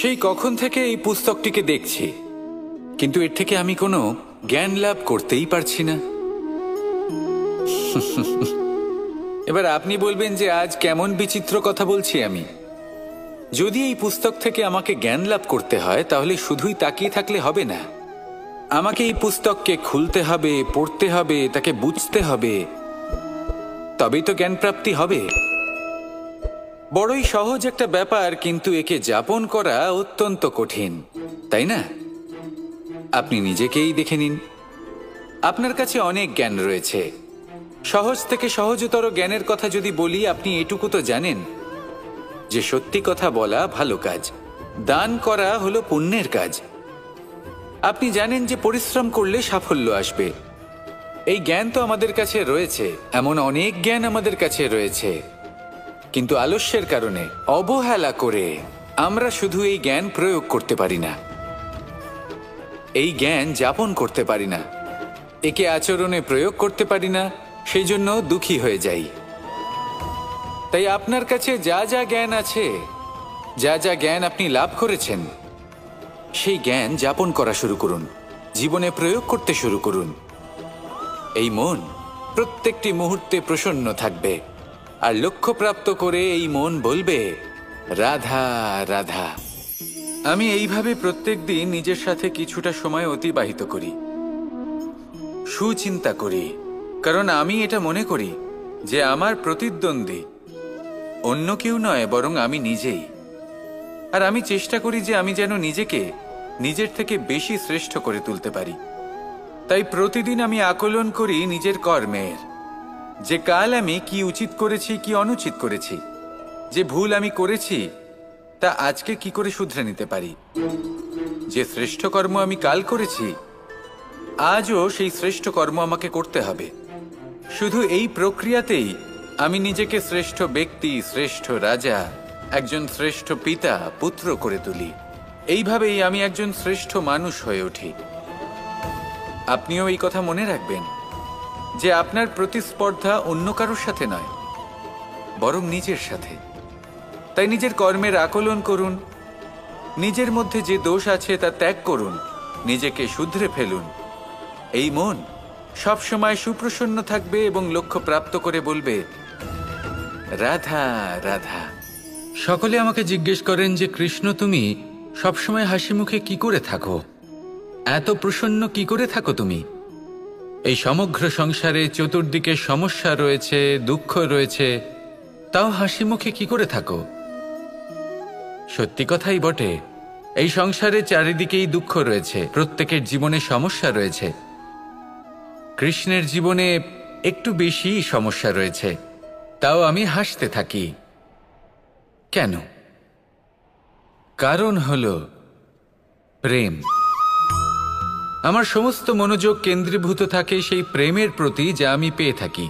সেই কখন থেকে এই পুস্তকটিকে দেখছি, কিন্তু এর থেকে আমি কোনো জ্ঞান লাভ করতেই পারছি না। এবার আপনি বলবেন যে আজ কেমন বিচিত্র কথা বলছি আমি। যদি এই পুস্তক থেকে আমাকে জ্ঞান লাভ করতে হয়, তাহলে শুধুই তাকিয়ে থাকলে হবে না। আমাকে এই পুস্তককে খুলতে হবে, পড়তে হবে, তাকে বুঝতে হবে, তবেই তো জ্ঞান প্রাপ্তি হবে। বড়ই সহজ একটা ব্যাপার, কিন্তু একে যাপন করা অত্যন্ত কঠিন, তাই না? আপনি নিজেকেই দেখে নিন। আপনার কাছে অনেক জ্ঞান রয়েছে। সহজ থেকে সহজতর জ্ঞানের কথা যদি বলি, আপনি এটুকু তো জানেন যে সত্যি কথা বলা ভালো কাজ, দান করা হলো পুণ্যের কাজ। আপনি জানেন যে পরিশ্রম করলে সাফল্য আসবে। এই জ্ঞান তো আমাদের কাছে রয়েছে, এমন অনেক জ্ঞান আমাদের কাছে রয়েছে, কিন্তু আলস্যের কারণে, অবহেলা করে আমরা শুধু এই জ্ঞান প্রয়োগ করতে পারি না, এই জ্ঞান যাপন করতে পারি না, একে আচরণে প্রয়োগ করতে পারি না, সেই জন্য দুঃখী হয়ে যাই। তাই আপনার কাছে যা যা জ্ঞান আছে, যা যা জ্ঞান আপনি লাভ করেছেন, সেই জ্ঞান যাপন করা শুরু করুন, জীবনে প্রয়োগ করতে শুরু করুন। এই মন প্রত্যেকটি মুহূর্তে প্রসন্ন থাকবে, আর লক্ষ্যপ্রাপ্ত করে এই মন বলবে, রাধা রাধা। আমি এইভাবে প্রত্যেক দিন নিজের সাথে কিছুটা সময় অতিবাহিত করি, সুচিন্তা করি, কারণ আমি এটা মনে করি যে আমার প্রতিদ্বন্দ্বী অন্য কেউ নয়, বরং আমি নিজেই। আর আমি চেষ্টা করি যে আমি যেন নিজেকে নিজের থেকে বেশি শ্রেষ্ঠ করে তুলতে পারি। তাই প্রতিদিন আমি আকলন করি নিজের কর্মের, যে কাল আমি কি উচিত করেছি, কি অনুচিত করেছি, যে ভুল আমি করেছি তা আজকে কি করে শুধরে নিতে পারি। যে শ্রেষ্ঠ কর্ম আমি কাল করেছি, আজও সেই শ্রেষ্ঠ কর্ম আমাকে করতে হবে। শুধু এই প্রক্রিয়াতেই আমি নিজেকে শ্রেষ্ঠ ব্যক্তি, শ্রেষ্ঠ রাজা, একজন শ্রেষ্ঠ পিতা, পুত্র করে তুলি। এইভাবেই আমি একজন শ্রেষ্ঠ মানুষ হয়ে উঠি। আপনিও এই কথা মনে রাখবেন যে আপনার প্রতিস্পর্ধা অন্য কারোর সাথে নয়, বরং নিজের সাথে। তাই নিজের কর্মের আকলন করুন, নিজের মধ্যে যে দোষ আছে তা ত্যাগ করুন, নিজেকে শুধরে ফেলুন। এই মন সবসময় সুপ্রসন্ন থাকবে এবং লক্ষ্য প্রাপ্ত করে বলবে, রাধা রাধা। সকলে আমাকে জিজ্ঞেস করেন যে কৃষ্ণ, তুমি সবসময় হাসি মুখে কি করে থাকো, এত প্রসন্ন কি করে থাকো তুমি? এই সমগ্র সংসারে চতুর্দিকে সমস্যা রয়েছে, দুঃখ রয়েছে, তাও হাসি মুখে কি করে থাকো? সত্যি কথাই বটে, এই সংসারে চারিদিকেই দুঃখ রয়েছে, প্রত্যেকের জীবনে সমস্যা রয়েছে। কৃষ্ণের জীবনে একটু বেশি সমস্যা রয়েছে, তাও আমি হাসতে থাকি। কেন? কারণ হলো প্রেম। আমার সমস্ত মনোযোগ কেন্দ্রীভূত থাকে সেই প্রেমের প্রতি যা আমি পেয়ে থাকি।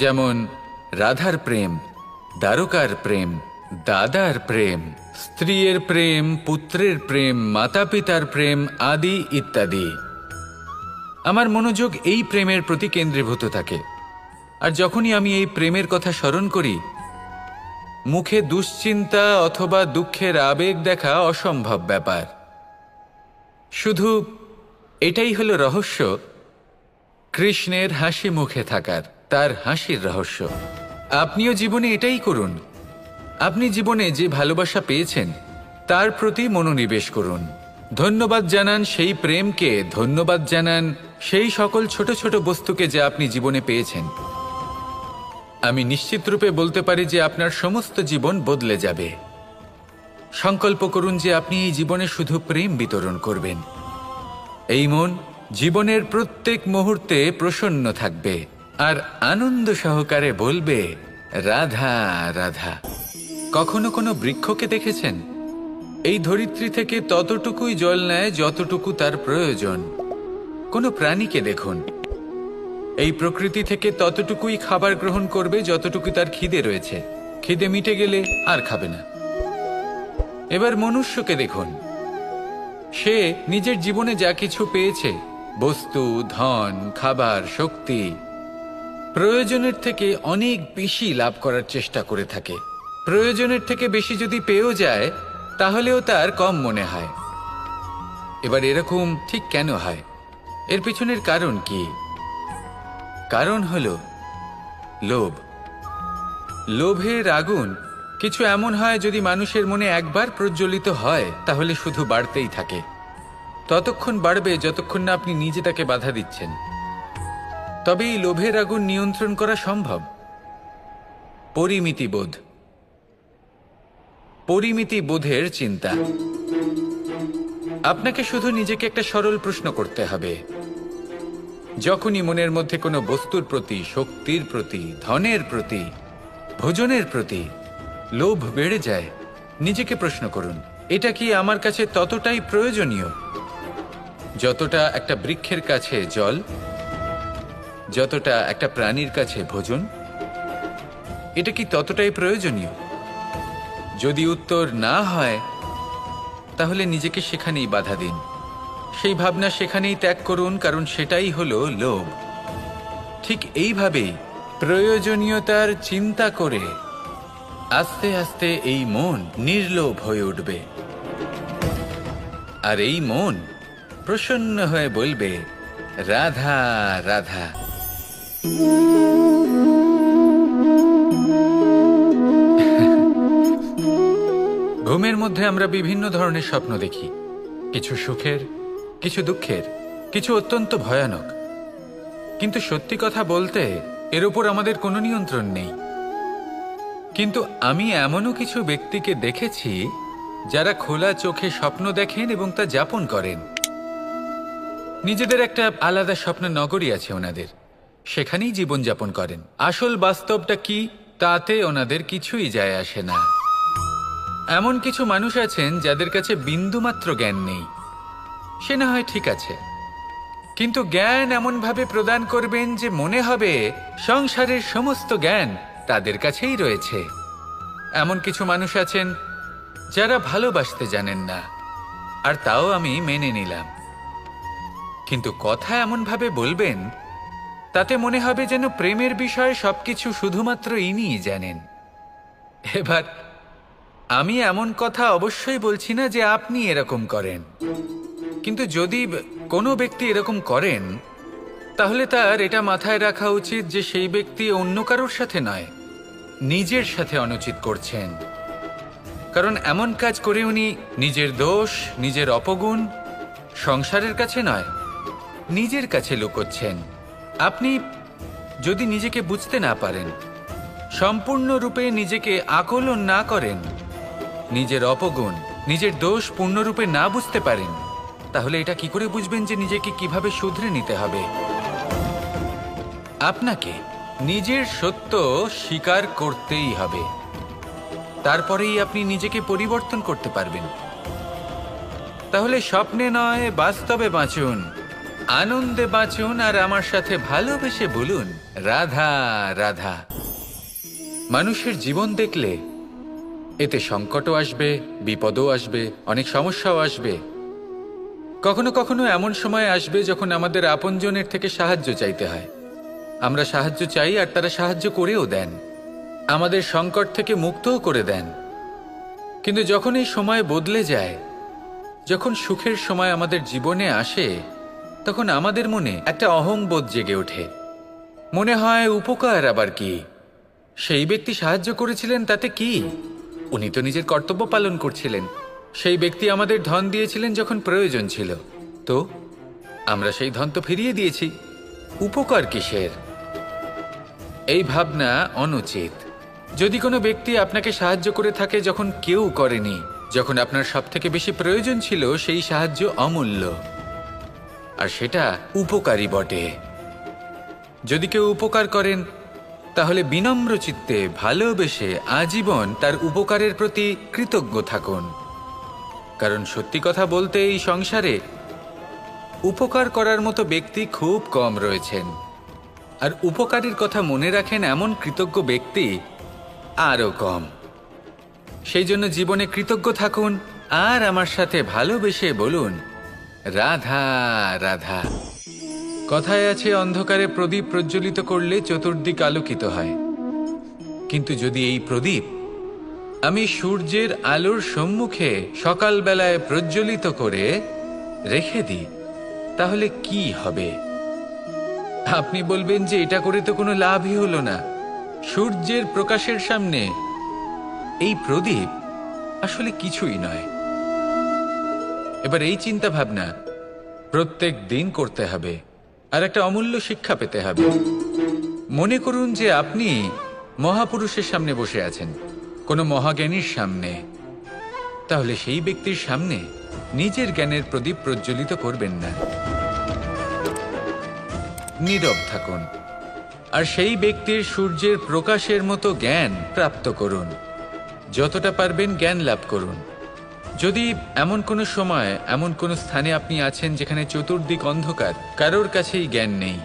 যেমন রাধার প্রেম, দ্বারকার প্রেম, দাদার প্রেম, স্ত্রীর প্রেম, পুত্রের প্রেম, মাতা পিতার প্রেম আদি ইত্যাদি। আমার মনোযোগ এই প্রেমের প্রতি কেন্দ্রীভূত থাকে। আর যখনই আমি এই প্রেমের কথা স্মরণ করি, মুখে দুশ্চিন্তা অথবা দুঃখের আবেগ দেখা অসম্ভব ব্যাপার। শুধু এটাই হলো রহস্য কৃষ্ণের হাসি মুখে থাকার, তার হাসির রহস্য। আপনিও জীবনে এটাই করুন। আপনি জীবনে যে ভালোবাসা পেয়েছেন তার প্রতি মনোনিবেশ করুন। ধন্যবাদ জানান সেই প্রেমকে, ধন্যবাদ জানান সেই সকল ছোট ছোট বস্তুকে যা আপনি জীবনে পেয়েছেন। আমি নিশ্চিত রূপে বলতে পারি যে আপনার সমস্ত জীবন বদলে যাবে। সংকল্প করুন যে আপনি এই জীবনে শুধু প্রেম বিতরণ করবেন। এই মন জীবনের প্রত্যেক মুহূর্তে প্রসন্ন থাকবে আর আনন্দ সহকারে বলবে, রাধা রাধা। কখনো কোনো বৃক্ষকে দেখেছেন? এই ধরিত্রী থেকে ততটুকুই জল নেয় যতটুকু তার প্রয়োজন। কোনো প্রাণীকে দেখুন, এই প্রকৃতি থেকে ততটুকুই খাবার গ্রহণ করবে যতটুকু তার খিদে রয়েছে। খিদে মিটে গেলে আর খাবে না। এবার মনুষ্যকে দেখুন, সে নিজের জীবনে যা কিছু পেয়েছে, বস্তু, ধন, খাবার, শক্তি, প্রয়োজনের থেকে অনেক বেশি লাভ করার চেষ্টা করে থাকে। প্রয়োজনের থেকে বেশি যদি পেয়েও যায়, তাহলেও তার কম মনে হয়। এবার এরকম ঠিক কেন হয়? এর পিছনের কারণ কি? কারণ হলো লোভ। লোভের আগুন কিছু এমন হয়, যদি মানুষের মনে একবার প্রজ্বলিত হয় তাহলে শুধু বাড়তেই থাকে। ততক্ষণ বাড়বে যতক্ষণ না আপনি নিজে তাকে বাধা দিচ্ছেন। তবে এই লোভের আগুন নিয়ন্ত্রণ করা সম্ভব। পরিমিতিবোধ, পরিমিতিবোধের চিন্তা। আপনাকে শুধু নিজেকে একটা সরল প্রশ্ন করতে হবে। যখনই মনের মধ্যে কোনো বস্তুর প্রতি, শক্তির প্রতি, ধনের প্রতি, ভোজনের প্রতি লোভ বেড়ে যায়, নিজেকে প্রশ্ন করুন, এটা কি আমার কাছে ততটাই প্রয়োজনীয় যতটা একটা বৃক্ষের কাছে জল, যতটা একটা প্রাণীর কাছে ভোজন? এটা কি ততটাই প্রয়োজনীয়? যদি উত্তর না হয়, তাহলে নিজেকে সেখানেই বাধা দিন, সেই ভাবনা সেখানেই ত্যাগ করুন, কারণ সেটাই হলো লোভ। ঠিক এইভাবেই প্রয়োজনীয়তার চিন্তা করে আস্তে আস্তে এই মন নির্লোভ হয়ে উঠবে, আর এই মন প্রসন্ন হয়ে বলবে, রাধা রাধা। ঘুমের মধ্যে আমরা বিভিন্ন ধরনের স্বপ্ন দেখি, কিছু সুখের, কিছু দুঃখের, কিছু অত্যন্ত ভয়ানক। কিন্তু সত্যি কথা বলতে এর উপর আমাদের কোনো নিয়ন্ত্রণ নেই। কিন্তু আমি এমনও কিছু ব্যক্তিকে দেখেছি যারা খোলা চোখে স্বপ্ন দেখেন এবং তা যাপন করেন। নিজেদের একটা আলাদা স্বপ্ন নগরী আছে ওনাদের, সেখানেই জীবনযাপন করেন। আসল বাস্তবটা কি তাতে ওনাদের কিছুই যায় আসে না। এমন কিছু মানুষ আছেন যাদের কাছে বিন্দুমাত্র জ্ঞান নেই, সে না হয় ঠিক আছে, কিন্তু জ্ঞান এমনভাবে প্রদান করবেন যে মনে হবে সংসারের সমস্ত জ্ঞান তাদের কাছেই রয়েছে। এমন কিছু মানুষ আছেন যারা ভালোবাসতে জানেন না, আর তাও আমি মেনে নিলাম, কিন্তু কথা এমনভাবে বলবেন তাতে মনে হবে যেন প্রেমের বিষয়ে সবকিছু শুধুমাত্র ইনিই জানেন। এবার আমি এমন কথা অবশ্যই বলছি না যে আপনি এরকম করেন, কিন্তু যদি কোনো ব্যক্তি এরকম করেন তাহলে তার এটা মাথায় রাখা উচিত যে সেই ব্যক্তি অন্য কারোর সাথে নয়, নিজের সাথে অনুচিত করছেন। কারণ এমন কাজ করে উনি নিজের দোষ, নিজের অপগুণ সংসারের কাছে নয়, নিজের কাছে লুকোচ্ছেন। আপনি যদি নিজেকে বুঝতে না পারেন, সম্পূর্ণরূপে নিজেকে আকলন না করেন, নিজের অপগুণ, নিজের দোষ পূর্ণরূপে না বুঝতে পারেন, তাহলে এটা কি করে বুঝবেন যে নিজেকে কিভাবে শুধরে নিতে হবে? আপনাকে নিজের সত্য স্বীকার করতেই হবে, তারপরেই আপনি নিজেকে পরিবর্তন করতে পারবেন। তাহলে স্বপ্নে নয়, বাস্তবে বাঁচুন, আনন্দে বাঁচুন, আর আমার সাথে ভালোবেসে বলুন, রাধা রাধা। মানুষের জীবন দেখলে এতে সংকটও আসবে, বিপদও আসবে, অনেক সমস্যাও আসবে। কখনো কখনো এমন সময় আসবে যখন আমাদের আপনজনের থেকে সাহায্য চাইতে হয়। আমরা সাহায্য চাই আর তারা সাহায্য করেও দেন, আমাদের সংকট থেকে মুক্তও করে দেন। কিন্তু যখন এই সময় বদলে যায়, যখন সুখের সময় আমাদের জীবনে আসে, তখন আমাদের মনে একটা অহংবোধ জেগে ওঠে। মনে হয় উপকার আবার কি, সেই ব্যক্তি সাহায্য করেছিলেন তাতে কি, উনি তো নিজের কর্তব্য পালন করছিলেন। সেই ব্যক্তি আমাদের ধন দিয়েছিলেন যখন প্রয়োজন ছিল, তো আমরা সেই ধন তো ফিরিয়ে দিয়েছি, উপকার কিসের? এই ভাবনা অনুচিত। যদি কোনো ব্যক্তি আপনাকে সাহায্য করে থাকে যখন কেউ করেনি, যখন আপনার সবথেকে বেশি প্রয়োজন ছিল, সেই সাহায্য অমূল্য, আর সেটা উপকারী বটে। যদি কেউ উপকার করেন তাহলে বিনম্র চিত্তে ভালোবেসে আজীবন তার উপকারের প্রতি কৃতজ্ঞ থাকুন। কারণ সত্যি কথা বলতে এই সংসারে উপকার করার মতো ব্যক্তি খুব কম রয়েছেন, আর উপকারীর কথা মনে রাখেন এমন কৃতজ্ঞ ব্যক্তি আরও কম। সেই জন্য জীবনে কৃতজ্ঞ থাকুন আর আমার সাথে ভালোবেসে বলুন, রাধা রাধা। কথায় আছে, অন্ধকারে প্রদীপ প্রজ্বলিত করলে চতুর্দিক আলোকিত হয়, কিন্তু যদি এই প্রদীপ আমি সূর্যের আলোর সম্মুখে সকালবেলায় প্রজ্বলিত করে রেখে দিই, তাহলে কি হবে? আপনি বলবেন যে এটা করে তো কোনো লাভই হলো না। সূর্যের প্রকাশের সামনে এই প্রদীপ আসলে কিছুই নয়। এবার এই চিন্তা ভাবনা প্রত্যেক দিন করতে হবে, আর একটা অমূল্য শিক্ষা পেতে হবে। মনে করুন যে আপনি মহাপুরুষের সামনে বসে আছেন, কোনো মহাজ্ঞানীর সামনে, তাহলে সেই ব্যক্তির সামনে নিজের জ্ঞানের প্রদীপ প্রজ্বলিত করবেন না, নীরব থাকুন আর সেই ব্যক্তির সূর্যের প্রকাশের মতো জ্ঞান প্রাপ্ত করুন। যতটা পারবেন জ্ঞান লাভ করুন। যদি এমন কোনো সময় এমন কোনো স্থানে আপনি আছেন যেখানে চতুর্দিক অন্ধকার, কারোর কাছেই জ্ঞান নেই,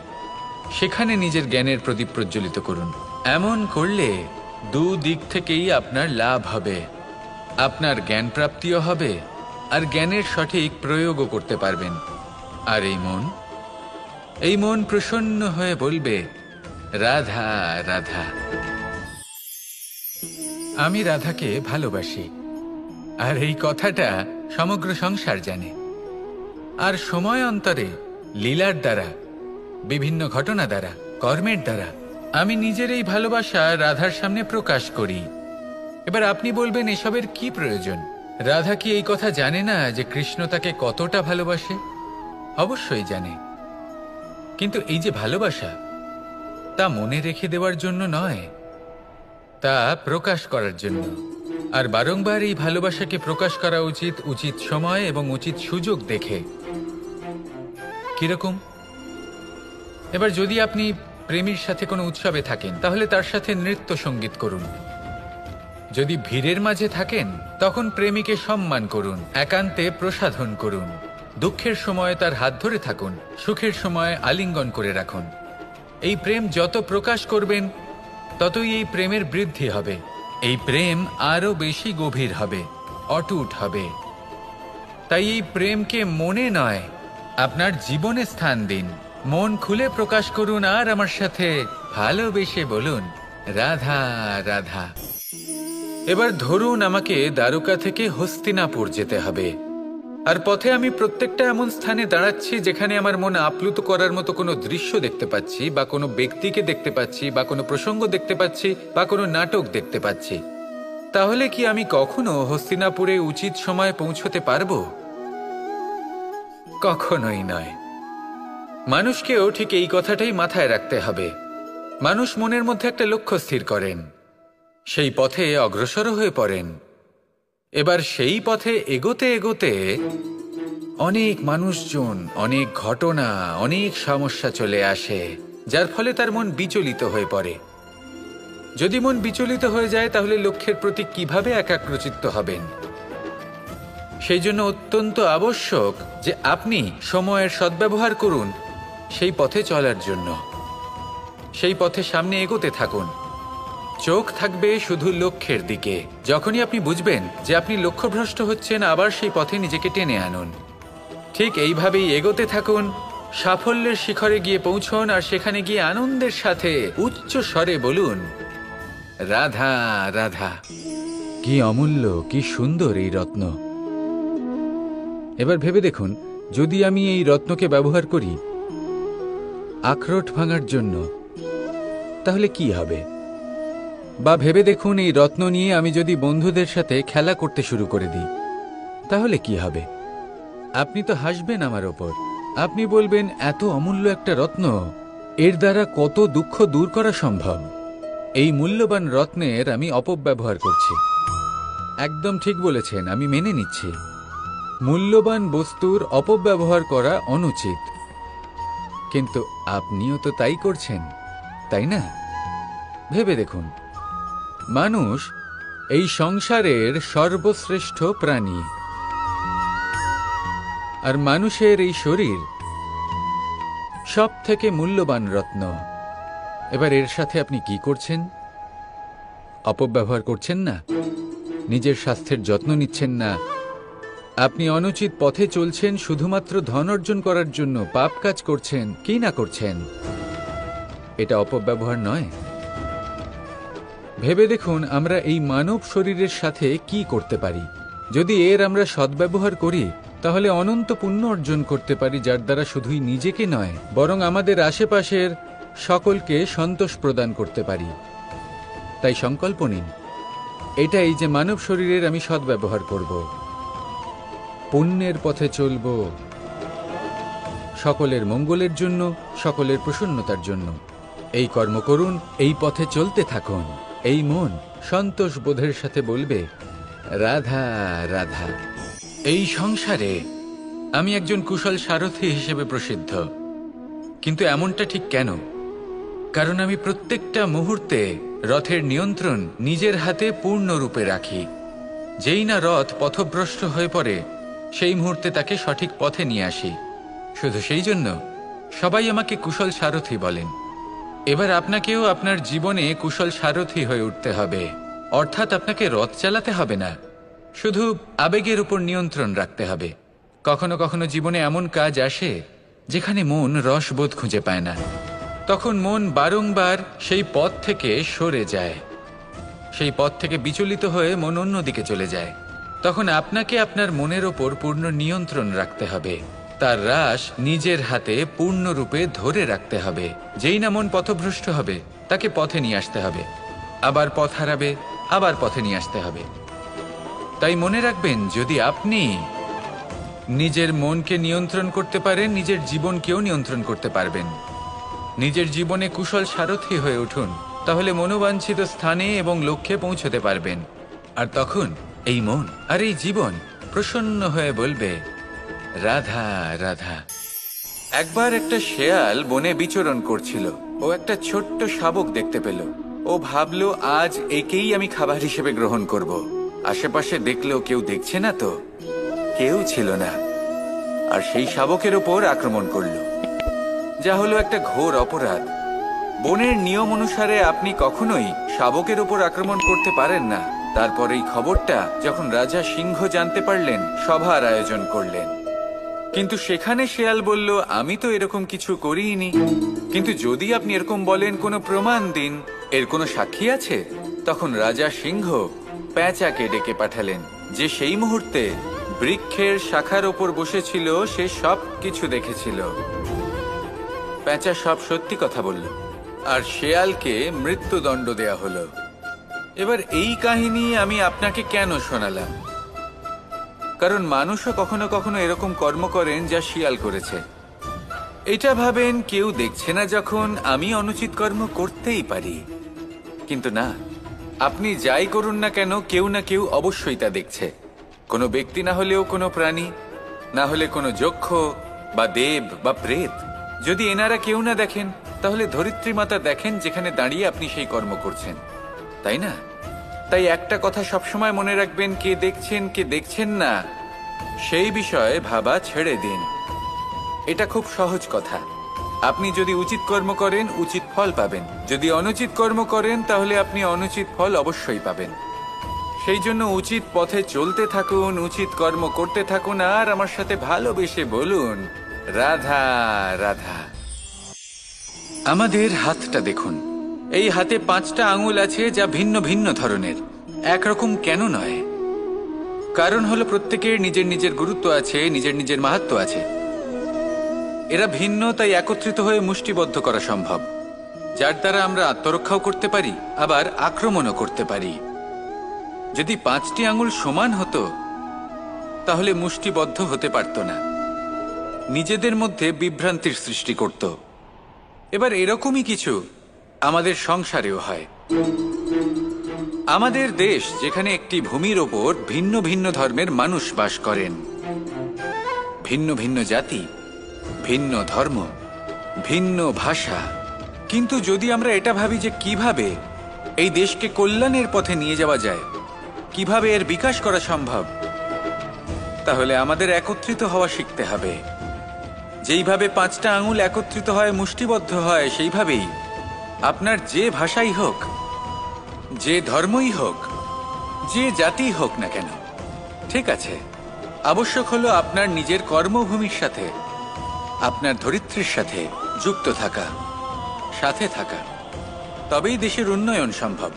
সেখানে নিজের জ্ঞানের প্রদীপ প্রজ্বলিত করুন। এমন করলে দুদিক থেকেই আপনার লাভ হবে। আপনার জ্ঞান প্রাপ্তিও হবে আর জ্ঞানের সঠিক প্রয়োগও করতে পারবেন। আর এই মন প্রসন্ন হয়ে বলবে, রাধা রাধা। আমি রাধাকে ভালোবাসি, আর এই কথাটা সমগ্র সংসার জানে। আর সময় অন্তরে লীলার দ্বারা, বিভিন্ন ঘটনা দ্বারা, কর্মের দ্বারা আমি নিজের এই ভালোবাসা রাধার সামনে প্রকাশ করি। এবার আপনি বলবেন, এসবের কি প্রয়োজন? রাধা কি এই কথা জানে না যে কৃষ্ণ তাকে কতটা ভালোবাসে? অবশ্যই জানে, কিন্তু এই যে ভালোবাসা, তা মনে রেখে দেওয়ার জন্য নয়, তা প্রকাশ করার জন্য। আর বারংবার এই ভালোবাসাকে প্রকাশ করা উচিত, উচিত সময় এবং উচিত সুযোগ দেখে। কিরকম? এবার যদি আপনি প্রেমীর সাথে কোনো উৎসবে থাকেন, তাহলে তার সাথে নৃত্য সঙ্গীত করুন। যদি ভিড়ের মাঝে থাকেন, তখন প্রেমীকে সম্মান করুন, একান্তে প্রসাধন করুন। দুঃখের সময় তার হাত ধরে থাকুন, সুখের সময় আলিঙ্গন করে রাখুন। এই প্রেম যত প্রকাশ করবেন, ততই এই প্রেমের বৃদ্ধি হবে। এই প্রেম আরো বেশি গভীর হবে, অটুট হবে। তাই এই প্রেমকে মনে নয়, আপনার জীবনে স্থান দিন। মন খুলে প্রকাশ করুন আর আমার সাথে ভালোবেসে বলুন, রাধা রাধা। এবার ধরুন আমাকে দ্বারকা থেকে হস্তিনাপুর যেতে হবে, আর পথে আমি প্রত্যেকটা এমন স্থানে দাঁড়াচ্ছি যেখানে আমার মন আপ্লুত করার মতো কোনো দৃশ্য দেখতে পাচ্ছি, বা কোনো ব্যক্তিকে দেখতে পাচ্ছি, বা কোনো প্রসঙ্গ দেখতে পাচ্ছি, বা কোনো নাটক দেখতে পাচ্ছি। তাহলে কি আমি কখনো হস্তিনাপুরে উচিত সময়ে পৌঁছতে পারবো? কখনোই নয়। মানুষকেও ঠিক এই কথাটাই মাথায় রাখতে হবে। মানুষ মনের মধ্যে একটা লক্ষ্য স্থির করেন, সেই পথে অগ্রসর হয়ে পড়েন। এবার সেই পথে এগোতে এগোতে অনেক মানুষজন, অনেক ঘটনা, অনেক সমস্যা চলে আসে, যার ফলে তার মন বিচলিত হয়ে পড়ে। যদি মন বিচলিত হয়ে যায়, তাহলে লক্ষ্যের প্রতি কিভাবে একাগ্রচিত্ত হবেন? সেই জন্য অত্যন্ত আবশ্যক যে আপনি সময়ের সদ্ব্যবহার করুন সেই পথে চলার জন্য। সেই পথে সামনে এগোতে থাকুন, চোখ থাকবে শুধু লক্ষ্যের দিকে। যখনই আপনি বুঝবেন যে আপনি লক্ষ্যভ্রষ্ট হচ্ছেন, আবার সেই পথে নিজেকে টেনে আনুন। ঠিক এইভাবেই এগোতে থাকুন, সাফল্যের শিখরে গিয়ে পৌঁছন, আর সেখানে গিয়ে আনন্দের সাথে উচ্চ স্বরে বলুন, রাধা রাধা। কি অমূল্য, কি সুন্দর এই রত্ন! এবার ভেবে দেখুন, যদি আমি এই রত্নকে ব্যবহার করি আখরোট ভাঙার জন্য, তাহলে কি হবে? বা ভেবে দেখুন, এই রত্ন নিয়ে আমি যদি বন্ধুদের সাথে খেলা করতে শুরু করে দিই, তাহলে কি হবে? আপনি তো হাসবেন আমার ওপর। আপনি বলবেন, এত অমূল্য একটা রত্ন, এর দ্বারা কত দুঃখ দূর করা সম্ভব। এই মূল্যবান রত্নের আমি অপব্যবহার করছি। একদম ঠিক বলেছেন, আমি মেনে নিচ্ছি। মূল্যবান বস্তুর অপব্যবহার করা অনুচিত, কিন্তু আপনিও তো তাই করছেন, তাই না? ভেবে দেখুন, মানুষ এই সংসারের সর্বশ্রেষ্ঠ প্রাণী, আর মানুষের এই শরীর সব থেকে মূল্যবান রত্ন। এবার এর সাথে আপনি কি করছেন? অপব্যবহার করছেন না, নিজের স্বাস্থ্যের যত্ন নিচ্ছেন না, আপনি অনুচিত পথে চলছেন, শুধুমাত্র ধন অর্জন করার জন্য পাপ কাজ করছেন। কি না করছেন? এটা অপব্যবহার নয়? ভেবে দেখুন আমরা এই মানব শরীরের সাথে কি করতে পারি। যদি এর আমরা সদ্ব্যবহার করি তাহলে অনন্ত পুণ্য অর্জন করতে পারি, যার দ্বারা শুধুই নিজেকে নয় বরং আমাদের আশেপাশের সকলকে সন্তোষ প্রদান করতে পারি। তাই সংকল্প নিন এটাই যে মানব শরীরের আমি সদ্ব্যবহার করব, পুণ্যের পথে চলব, সকলের মঙ্গলের জন্য, সকলের প্রসন্নতার জন্য। এই কর্ম করুন, এই পথে চলতে থাকুন। এই মন সন্তোষ বোধের সাথে বলবে, রাধা রাধা। এই সংসারে আমি একজন কুশল সারথি হিসেবে প্রসিদ্ধ, কিন্তু এমনটা ঠিক কেন? কারণ আমি প্রত্যেকটা মুহূর্তে রথের নিয়ন্ত্রণ নিজের হাতে পূর্ণরূপে রাখি। যেই না রথ পথভ্রষ্ট হয়ে পড়ে সেই মুহূর্তে তাকে সঠিক পথে নিয়ে আসি। শুধু সেই জন্য সবাই আমাকে কুশল সারথি বলেন। এবার আপনাকেও আপনার জীবনে কুশল সারথি হয়ে উঠতে হবে, অর্থাৎ আপনাকে রথ চালাতে হবে না, শুধু আবেগের উপর নিয়ন্ত্রণ রাখতে হবে। কখনো কখনো জীবনে এমন কাজ আসে যেখানে মন রসবোধ খুঁজে পায় না, তখন মন বারংবার সেই পথ থেকে সরে যায়, সেই পথ থেকে বিচলিত হয়ে মন অন্যদিকে চলে যায়। তখন আপনাকে আপনার মনের ওপর পূর্ণ নিয়ন্ত্রণ রাখতে হবে, তার রাশ নিজের হাতে পূর্ণরূপে ধরে রাখতে হবে। যেই না মন পথভ্রষ্ট হবে তাকে পথে নিয়ে আসতে হবে, আবার পথ হারাবে, আবার পথে নিয়ে আসতে হবে। তাই মনে রাখবেন, যদি আপনি নিজের মনকে নিয়ন্ত্রণ করতে পারেন, নিজের জীবনকেও নিয়ন্ত্রণ করতে পারবেন। নিজের জীবনে কুশল সারথি হয়ে উঠুন, তাহলে মনোবাঞ্ছিত স্থানে এবং লক্ষ্যে পৌঁছতে পারবেন। আর তখন এই মন আর এই জীবন প্রসন্ন হয়ে বলবে, রাধা রাধা। একবার একটা শেয়াল বনে বিচরণ করছিল। ও একটা ছোট্ট শাবক দেখতে পেল। ও ভাবলো, আজ একেই আমি খাবার হিসেবে গ্রহণ করব। আশেপাশে দেখলো কেউ দেখছে না, তো কেউ ছিল না, আর সেই শাবকের ওপর আক্রমণ করলো, যা হলো একটা ঘোর অপরাধ। বনের নিয়ম অনুসারে আপনি কখনোই শাবকের ওপর আক্রমণ করতে পারেন না। তারপর এই খবরটা যখন রাজা সিংহ জানতে পারলেন, সভার আয়োজন করলেন। কিন্তু সেখানে শেয়াল বলল, আমি তো এরকম কিছু করিনি। কিন্তু যদি আপনি এরকম বলেন, কোনো প্রমাণ দিন, এর কোনো সাক্ষী আছে? তখন রাজা সিংহ পেঁচাকে ডেকে পাঠালেন, যে সেই মুহূর্তে বৃক্ষের শাখার ওপর বসেছিল, সে সব কিছু দেখেছিল। পেঁচা সব সত্যি কথা বলল, আর শেয়ালকে মৃত্যুদণ্ড দেয়া হলো। এবার এই কাহিনী আমি আপনাকে কেন শোনালাম? কারণ মানুষও কখনো কখনো এরকম কর্ম করেন যা শিয়াল করেছে। এটা ভাবেন কেউ দেখছে না, যখন আমি অনুচিত কর্ম করতেই পারি। কিন্তু না, আপনি যাই করুন না কেন, কেউ না কেউ অবশ্যই তা দেখছে। কোনো ব্যক্তি না হলেও কোনো প্রাণী, না হলে কোনো যক্ষ বা দেব বা প্রেত। যদি এনারা কেউ না দেখেন, তাহলে ধরিত্রী মাতা দেখেন, যেখানে দাঁড়িয়ে আপনি সেই কর্ম করছেন, তাই না? তাই একটা কথা সবসময় মনে রাখবেন, কে দেখছেন কে দেখছেন না সেই বিষয়ে ভাবা ছেড়ে দিন। এটা খুব সহজ কথা। আপনি যদি উচিত কর্ম করেন, উচিত ফল পাবেন। যদি অনুচিত কর্ম করেন, তাহলে আপনি অনুচিত ফল অবশ্যই পাবেন। সেই জন্য উচিত পথে চলতে থাকুন, উচিত কর্ম করতে থাকুন, আর আমার সাথে ভালোবেসে বলুন, রাধা রাধা। আমাদের হাতটা দেখুন। এই হাতে 5টা আঙুল আছে, যা ভিন্ন ভিন্ন ধরনের, একরকম কেন নয়? কারণ হলো প্রত্যেকের নিজের নিজের গুরুত্ব আছে, নিজের নিজের মাহাত্ম্য আছে। এরা ভিন্ন, তাই একত্রিত হয়ে মুষ্টিবদ্ধ করা সম্ভব, যার দ্বারা আমরা আত্মরক্ষাও করতে পারি, আবার আক্রমণও করতে পারি। যদি 5টি আঙুল সমান হতো, তাহলে মুষ্টিবদ্ধ হতে পারত না, নিজেদের মধ্যে বিভ্রান্তির সৃষ্টি করত। এবার এরকমই কিছু আমাদের সংসারেও হয়। আমাদের দেশ, যেখানে একটি ভূমির ওপর ভিন্ন ভিন্ন ধর্মের মানুষ বাস করেন, ভিন্ন ভিন্ন জাতি, ভিন্ন ধর্ম, ভিন্ন ভাষা। কিন্তু যদি আমরা এটা ভাবি যে কিভাবে এই দেশকে কল্যাণের পথে নিয়ে যাওয়া যায়, কিভাবে এর বিকাশ করা সম্ভব, তাহলে আমাদের একত্রিত হওয়া শিখতে হবে। যেইভাবে 5টা আঙুল একত্রিত হয়, মুষ্টিবদ্ধ হয়, সেইভাবেই আপনার যে ভাষাই হোক, যে ধর্মই হোক, যে জাতি হোক না কেন, ঠিক আছে, আবশ্যক হলো আপনার নিজের কর্মভূমির সাথে, আপনার ধরিত্রীর সাথে যুক্ত থাকা, সাথে থাকা। তবেই দেশের উন্নয়ন সম্ভব।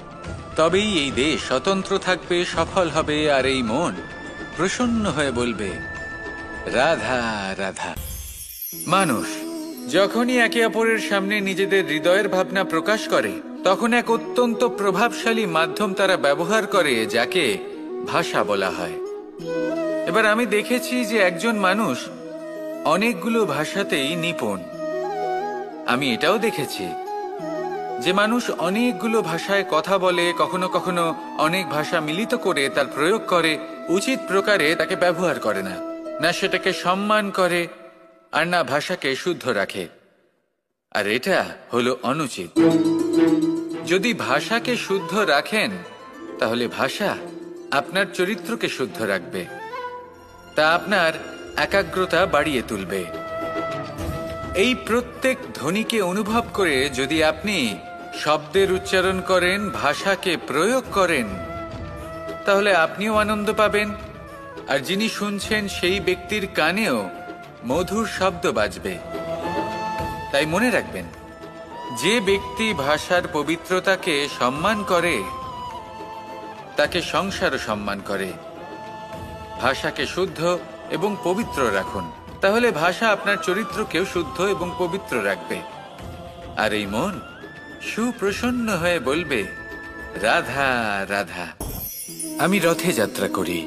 তবেই এই দেশ স্বতন্ত্র থাকবে, সফল হবে, আর এই মন প্রসন্ন হয়ে বলবে রাধা রাধা। মানুষ যখনই একে অপরের সামনে নিজেদের হৃদয়ের ভাবনা প্রকাশ করে, তখন এক অত্যন্ত প্রভাবশালী মাধ্যম তারা ব্যবহার করে, যাকে ভাষা বলা হয়। এবার আমি দেখেছি যে একজন মানুষ অনেকগুলো ভাষাতেই নিপুণ। আমি এটাও দেখেছি যে মানুষ অনেকগুলো ভাষায় কথা বলে, কখনো কখনো অনেক ভাষা মিলিত করে তার প্রয়োগ করে, উচিত প্রকারে তাকে ব্যবহার করে না, না সেটাকে সম্মান করে, আর না ভাষাকে শুদ্ধ রাখে। আর এটা হলো অনুচিত। যদি ভাষাকে শুদ্ধ রাখেন, তাহলে ভাষা আপনার চরিত্রকে শুদ্ধ রাখবে, তা আপনার একাগ্রতা বাড়িয়ে তুলবে। এই প্রত্যেক ধ্বনিকে অনুভব করে যদি আপনি শব্দের উচ্চারণ করেন, ভাষাকে প্রয়োগ করেন, তাহলে আপনিও আনন্দ পাবেন, আর যিনি শুনছেন সেই ব্যক্তির কানেও মধুর শব্দ বাজবে। তাই মনে রাখবেন, যে ব্যক্তি ভাষার পবিত্রতাকে সম্মান করে, তাকে সংসারও সম্মান করে। ভাষাকে শুদ্ধ এবং পবিত্র রাখুন, তাহলে ভাষা আপনার চরিত্রকেও শুদ্ধ এবং পবিত্র রাখবে। আর এই মন সুপ্রসন্ন হয়ে বলবে রাধা রাধা। আমি রথে যাত্রা করি,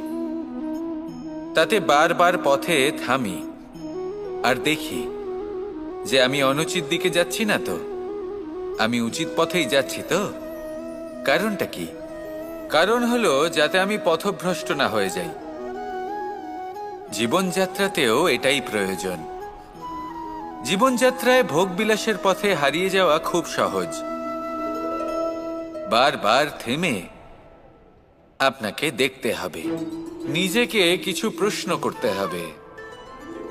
তাতে বারবার পথে থামি আর দেখি যে আমি অনুচিত দিকে যাচ্ছি না তো, আমি উচিত পথেই যাচ্ছি তো। কারণটা কি? কারণ হলো যাতে আমি পথভ্রষ্ট না হয়ে যাই। জীবনযাত্রাতেও এটাই প্রয়োজন। জীবনযাত্রায় ভোগবিলাসের পথে হারিয়ে যাওয়া খুব সহজ। বারবার থেমে আপনাকে দেখতে হবে, নিজেকে কিছু প্রশ্ন করতে হবে।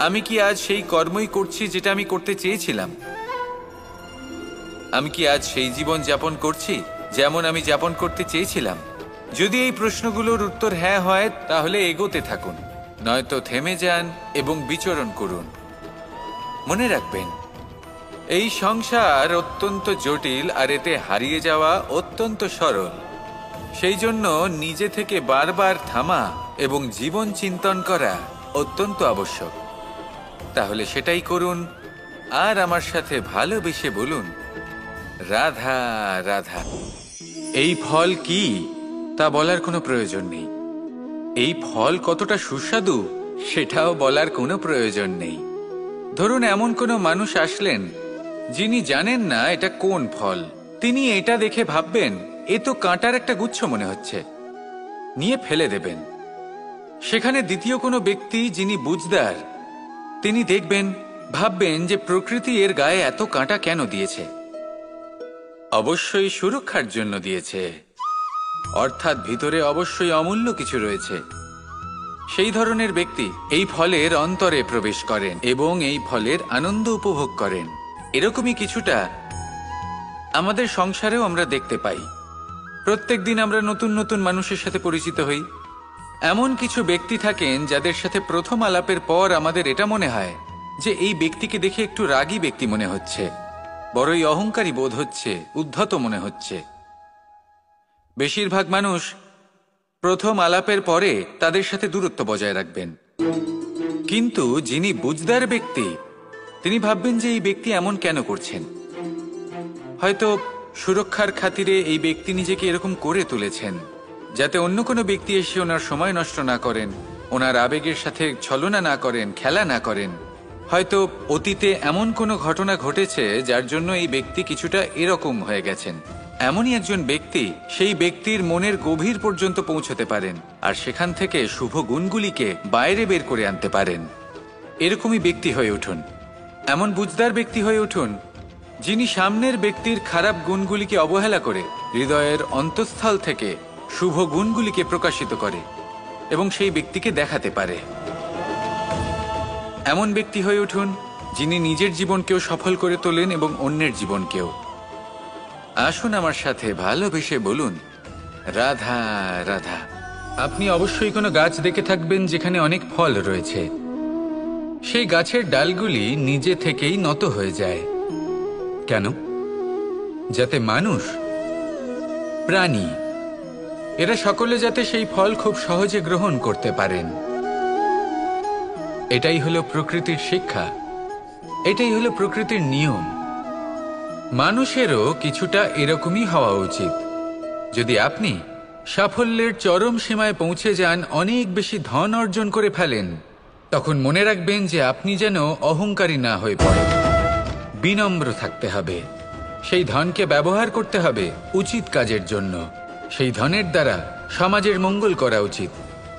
আমি কি আজ সেই কর্মই করছি যেটা আমি করতে চেয়েছিলাম? আমি কি আজ সেই জীবন যাপন করছি যেমন আমি যাপন করতে চেয়েছিলাম? যদি এই প্রশ্নগুলোর উত্তর হ্যাঁ হয়, তাহলে এগোতে থাকুন, নয়তো থেমে যান এবং বিচরণ করুন। মনে রাখবেন, এই সংসার অত্যন্ত জটিল, আর এতে হারিয়ে যাওয়া অত্যন্ত সরল। সেই জন্য নিজে থেকে বারবার থামা এবং জীবন চিন্তন করা অত্যন্ত আবশ্যক। তাহলে সেটাই করুন, আর আমার সাথে ভালোবেসে বলুন রাধা রাধা। এই ফল কি তা বলার কোনো প্রয়োজন নেই। এই ফল কতটা সুস্বাদু সেটাও বলার কোনো প্রয়োজন নেই। ধরুন এমন কোনো মানুষ আসলেন যিনি জানেন না এটা কোন ফল। তিনি এটা দেখে ভাববেন এ তো কাঁটার একটা গুচ্ছ মনে হচ্ছে, নিয়ে ফেলে দেবেন। সেখানে দ্বিতীয় কোনো ব্যক্তি যিনি বুঝদার, তিনি দেখবেন, ভাববেন যে প্রকৃতি এর গায়ে এত কাঁটা কেন দিয়েছে? অবশ্যই সুরক্ষার জন্য দিয়েছে, অর্থাৎ ভিতরে অবশ্যই অমূল্য কিছু রয়েছে। সেই ধরনের ব্যক্তি এই ফলের অন্তরে প্রবেশ করেন এবং এই ফলের আনন্দ উপভোগ করেন। এরকমই কিছুটা আমাদের সংসারেও আমরা দেখতে পাই। প্রত্যেক দিন আমরা নতুন নতুন মানুষের সাথে পরিচিত হই। এমন কিছু ব্যক্তি থাকেন যাদের সাথে প্রথম আলাপের পর আমাদের এটা মনে হয় যে এই ব্যক্তিকে দেখে একটু রাগী ব্যক্তি মনে হচ্ছে, বড়ই অহংকারী বোধ হচ্ছে, উদ্ধত মনে হচ্ছে। বেশিরভাগ মানুষ প্রথম আলাপের পরে তাদের সাথে দূরত্ব বজায় রাখবেন, কিন্তু যিনি বুঝদার ব্যক্তি তিনি ভাববেন যে এই ব্যক্তি এমন কেন করছেন। হয়তো সুরক্ষার খাতিরে এই ব্যক্তি নিজেকে এরকম করে তুলেছেন যাতে অন্য কোনো ব্যক্তি এসে ওনার সময় নষ্ট না করেন, ওনার আবেগের সাথে ছলনা না করেন, খেলা না করেন। হয়তো অতীতে এমন কোনো ঘটনা ঘটেছে যার জন্য এই ব্যক্তি কিছুটা এরকম হয়ে গেছেন। এমনই একজন ব্যক্তি সেই ব্যক্তির মনের গভীর পর্যন্ত পৌঁছতে পারেন, আর সেখান থেকে শুভ গুণগুলিকে বাইরে বের করে আনতে পারেন। এরকমই ব্যক্তি হয়ে উঠুন, এমন বুঝদার ব্যক্তি হয়ে উঠুন যিনি সামনের ব্যক্তির খারাপ গুণগুলিকে অবহেলা করে হৃদয়ের অন্তঃস্থল থেকে শুভ গুণগুলিকে প্রকাশিত করে এবং সেই ব্যক্তিকে দেখাতে পারে। এমন ব্যক্তি হয়ে উঠুন যিনি নিজের জীবনকেও সফল করে তোলেন এবং অন্যের জীবনকেও। আসুন আমার সাথে ভালোবেসে বলুন রাধা রাধা। আপনি অবশ্যই কোনো গাছ দেখে থাকবেন যেখানে অনেক ফল রয়েছে। সেই গাছের ডালগুলি নিজে থেকেই নত হয়ে যায়। কেন? যাতে মানুষ, প্রাণী এরা সকলে যাতে সেই ফল খুব সহজে গ্রহণ করতে পারেন। এটাই হলো প্রকৃতির শিক্ষা, এটাই হলো প্রকৃতির নিয়ম। মানুষেরও কিছুটা এরকমই হওয়া উচিত। যদি আপনি সাফল্যের চরম সীমায় পৌঁছে যান, অনেক বেশি ধন অর্জন করে ফেলেন, তখন মনে রাখবেন যে আপনি যেন অহংকারী না হয়ে পড়েন। বিনম্র থাকতে হবে। সেই ধনকে ব্যবহার করতে হবে উচিত কাজের জন্য। সেই ধনের দ্বারা সমাজের মঙ্গল করা উচিত।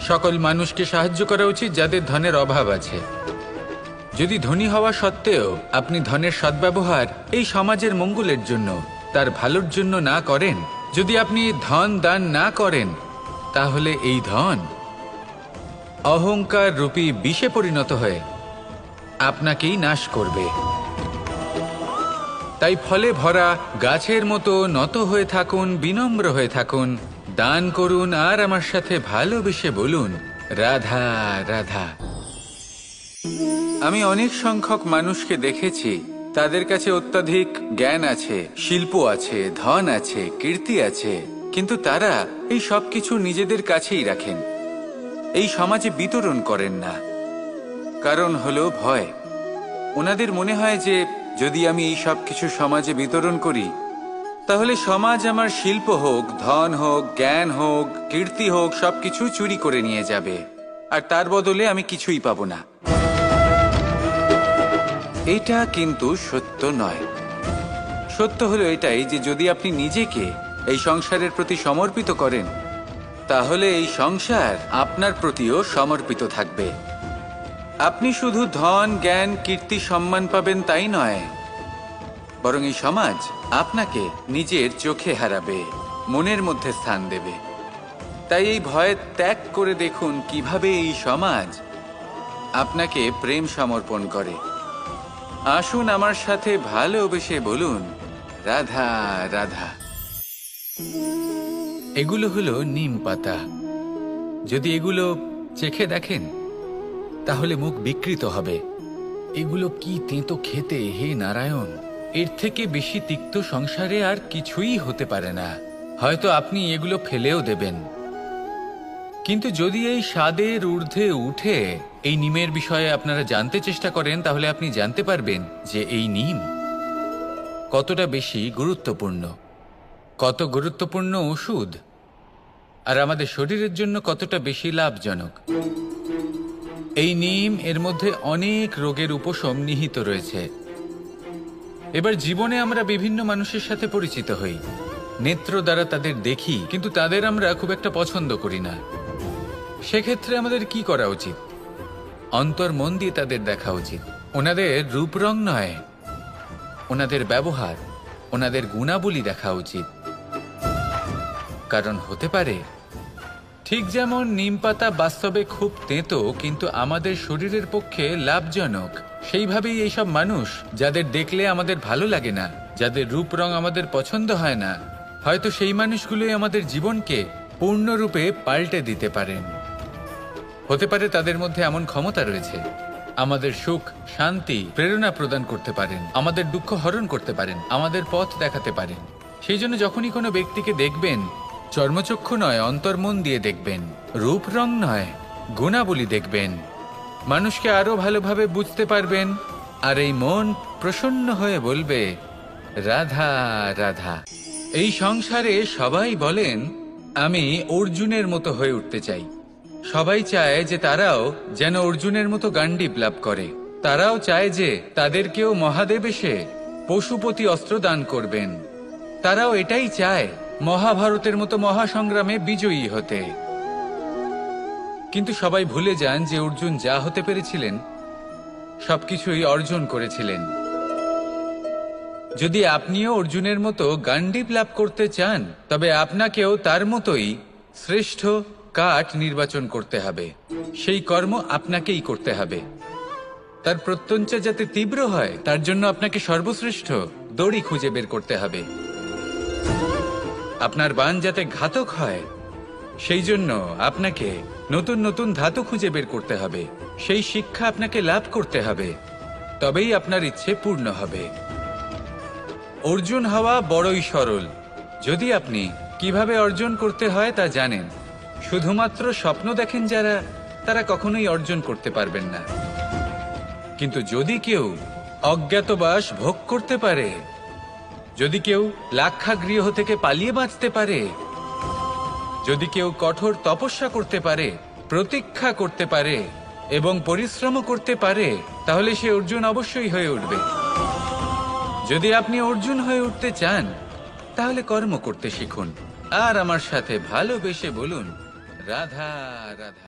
সকল মানুষকে সাহায্য করা উচিত যাদের ধনের অভাব আছে। যদি ধনী হওয়া সত্ত্বেও আপনি ধনের সদ্ব্যবহার এই সমাজের মঙ্গলের জন্য, তার ভালোর জন্য না করেন, যদি আপনি ধন দান না করেন, তাহলে এই ধন অহংকার রূপী বিষে পরিণত হয়ে আপনাকেই নাশ করবে। তাই ফলে ভরা গাছের মতো নত হয়ে থাকুন, বিনম্র হয়ে থাকুন, দান করুন, আর আমার সাথে ভালোবেসে বলুন, রাধা রাধা। আমি অনেক সংখ্যক মানুষকে দেখেছি, তাদের কাছে অত্যাধিক জ্ঞান আছে, শিল্প আছে, ধন আছে, কীর্তি আছে, কিন্তু তারা এই সব কিছু নিজেদের কাছেই রাখেন, এই সমাজে বিতরণ করেন না। কারণ হলো ভয়। ওনাদের মনে হয় যে যদি আমি এই সব কিছু সমাজে বিতরণ করি, তাহলে সমাজ আমার শিল্প হোক, ধন হোক, জ্ঞান হোক, কীর্তি হোক, সবকিছু চুরি করে নিয়ে যাবে, আর তার বদলে আমি কিছুই পাবো না। এটা কিন্তু সত্য নয়। সত্য হলো এটাই যে যদি আপনি নিজেকে এই সংসারের প্রতি সমর্পিত করেন, তাহলে এই সংসার আপনার প্রতিও সমর্পিত থাকবে। আপনি শুধু ধন, জ্ঞান, কীর্তি, সম্মান পাবেন তাই নয়, বরং এই সমাজ আপনাকে নিজের চোখে হারাবে, মনের মধ্যে স্থান দেবে। তাই এই ভয় ত্যাগ করে দেখুন কিভাবে এই সমাজ আপনাকে প্রেম সমর্পণ করে। আসুন আমার সাথে ভালোবেসে বলুন, রাধা রাধা। এগুলো হলো নিম পাতা। যদি এগুলো চেখে দেখেন, তাহলে মুখ বিকৃত হবে। এগুলো কি তেঁতো খেতে, হে নারায়ণ! এর থেকে বেশি তিক্ত সংসারে আর কিছুই হতে পারে না। হয়তো আপনি এগুলো ফেলেও দেবেন, কিন্তু যদি এই স্বাদের ঊর্ধ্বে উঠে এই নিমের বিষয়ে আপনারা জানতে চেষ্টা করেন, তাহলে আপনি জানতে পারবেন যে এই নিম কতটা বেশি গুরুত্বপূর্ণ, কত গুরুত্বপূর্ণ ওষুধ, আর আমাদের শরীরের জন্য কতটা বেশি লাভজনক। এই নিম, এর মধ্যে অনেক রোগের উপশম নিহিত রয়েছে। এবার জীবনে আমরা বিভিন্ন মানুষের সাথে পরিচিত হই, নেত্র দ্বারা তাদের দেখি, কিন্তু তাদের আমরা খুব একটা পছন্দ করি না। সেক্ষেত্রে আমাদের কি করা উচিত? অন্তর মন দিয়ে তাদের দেখা উচিত। ওনাদের রূপ রং নয়, ওনাদের ব্যবহার, ওনাদের গুণাবলী দেখা উচিত। কারণ হতে পারে ঠিক যেমন নিম পাতা বাস্তবে খুব তেঁতো কিন্তু আমাদের শরীরের পক্ষে লাভজনক, সেইভাবেই এইসব মানুষ যাদের দেখলে আমাদের ভালো লাগে না, যাদের রূপ রং আমাদের পছন্দ হয় না, হয়তো সেই মানুষগুলোই আমাদের জীবনকে পূর্ণরূপে পাল্টে দিতে পারেন। হতে পারে তাদের মধ্যে এমন ক্ষমতা রয়েছে, আমাদের সুখ, শান্তি, প্রেরণা প্রদান করতে পারেন, আমাদের দুঃখ হরণ করতে পারেন, আমাদের পথ দেখাতে পারেন। সেই জন্য যখনই কোনো ব্যক্তিকে দেখবেন, চর্মচক্ষু নয়, অন্তর্মন দিয়ে দেখবেন, রূপ রং নয়, গুণাবলী দেখবেন। মানুষকে আরো ভালোভাবে বুঝতে পারবেন, আর এই মন প্রসন্ন হয়ে বলবে, রাধা রাধা। এই সংসারে সবাই বলেন, আমি অর্জুনের মতো হয়ে উঠতে চাই। সবাই চায় যে তারাও যেন অর্জুনের মতো গান্ডীব লাভ করে। তারাও চায় যে তাদেরকেও মহাদেব এসে পশুপতি অস্ত্র দান করবেন। তারাও এটাই চায় মহাভারতের মতো মহাসংগ্রামে বিজয়ী হতে। কিন্তু সবাই ভুলে যান যে অর্জুন যা হতে পেরেছিলেন সবকিছুই অর্জন করেছিলেন। যদি আপনিও অর্জুনের মতো গান্ডীব লাভ করতে চান, তবে আপনাকেও তার মতোই শ্রেষ্ঠ কাঠ নির্বাচন করতে হবে। সেই কর্ম আপনাকেই করতে হবে। তার প্রত্যঞ্চা যাতে তীব্র হয়, তার জন্য আপনাকে সর্বশ্রেষ্ঠ দড়ি খুঁজে বের করতে হবে। আপনার বাণ যাতে ঘাতক হয়, সেই জন্য আপনাকে নতুন নতুন ধাতু খুঁজে বের করতে হবে। সেই শিক্ষা আপনাকে লাভ করতে হবে, তবেই আপনার ইচ্ছে পূর্ণ হবে। অর্জুন হওয়া বড়ই সরল, যদি আপনি কিভাবে অর্জন করতে হয় তা জানেন। শুধুমাত্র স্বপ্ন দেখেন যারা, তারা কখনোই অর্জন করতে পারবেন না। কিন্তু যদি কেউ অজ্ঞাতবাস ভোগ করতে পারে, যদি কেউ লাক্ষাগৃহ থেকে পালিয়ে বাঁচতে পারে, যদি কেউ কঠোর তপস্যা করতে পারে, প্রতীক্ষা করতে পারে এবং পরিশ্রম করতে পারে, তাহলে সে অর্জুন অবশ্যই হয়ে উঠবে। যদি আপনি অর্জুন হয়ে উঠতে চান, তাহলে কর্ম করতে শিখুন আর আমার সাথে ভালোবেসে বলুন, রাধা রাধা।